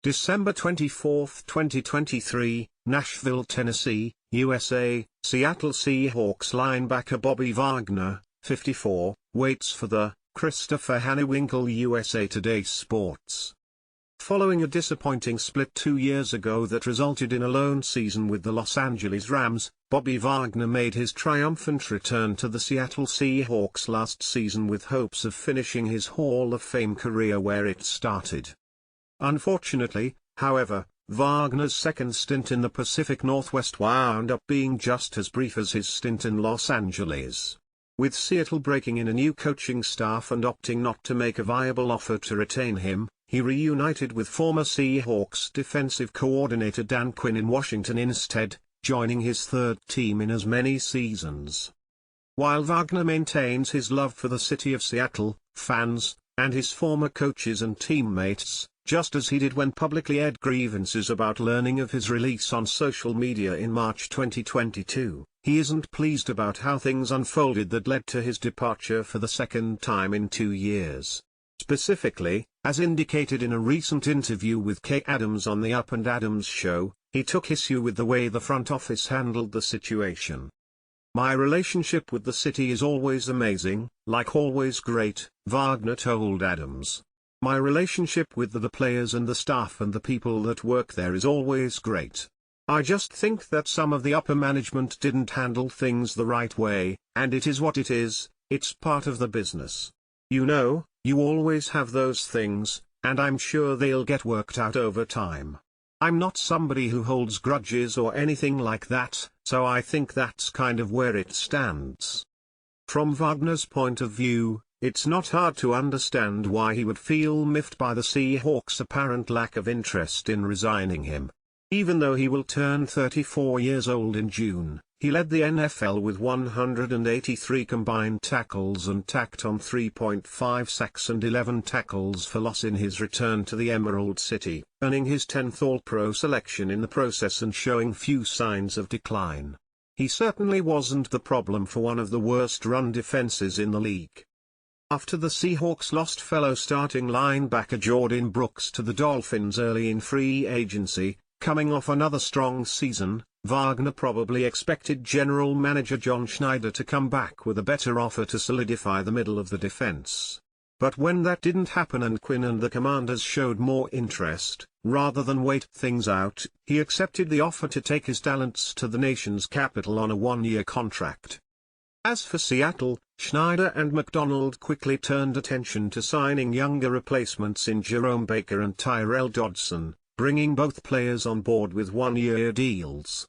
December 24, 2023, Nashville, Tennessee, USA. Seattle Seahawks linebacker Bobby Wagner, 54, waits for the Christopher Hannewinkle USA Today Sports. Following a disappointing split 2 years ago that resulted in a lone season with the Los Angeles Rams, Bobby Wagner made his triumphant return to the Seattle Seahawks last season with hopes of finishing his Hall of Fame career where it started. Unfortunately, however, Wagner's second stint in the Pacific Northwest wound up being just as brief as his stint in Los Angeles. With Seattle breaking in a new coaching staff and opting not to make a viable offer to retain him, he reunited with former Seahawks defensive coordinator Dan Quinn in Washington instead, joining his third team in as many seasons. While Wagner maintains his love for the city of Seattle, fans, and his former coaches and teammates, just as he did when publicly aired grievances about learning of his release on social media in March 2022, he isn't pleased about how things unfolded that led to his departure for the second time in 2 years. Specifically, as indicated in a recent interview with Kay Adams on the Up and Adams show, he took issue with the way the front office handled the situation. "My relationship with the city is always amazing, like always great," Wagner told Adams. "My relationship with the players and the staff and the people that work there is always great. I just think that some of the upper management didn't handle things the right way, and it is what it is, it's part of the business. You know, you always have those things, and I'm sure they'll get worked out over time. I'm not somebody who holds grudges or anything like that, so I think that's kind of where it stands." From Wagner's point of view, it's not hard to understand why he would feel miffed by the Seahawks' apparent lack of interest in resigning him. Even though he will turn 34 years old in June, he led the NFL with 183 combined tackles and tacked on 3.5 sacks and 11 tackles for loss in his return to the Emerald City, earning his 10th All-Pro selection in the process and showing few signs of decline. He certainly wasn't the problem for one of the worst run defenses in the league. After the Seahawks lost fellow starting linebacker Jordan Brooks to the Dolphins early in free agency, coming off another strong season, Wagner probably expected general manager John Schneider to come back with a better offer to solidify the middle of the defense. But when that didn't happen and Quinn and the Commanders showed more interest, rather than wait things out, he accepted the offer to take his talents to the nation's capital on a 1-year contract. As for Seattle, Schneider and McDonald quickly turned attention to signing younger replacements in Jerome Baker and Tyrell Dodson, bringing both players on board with 1-year deals.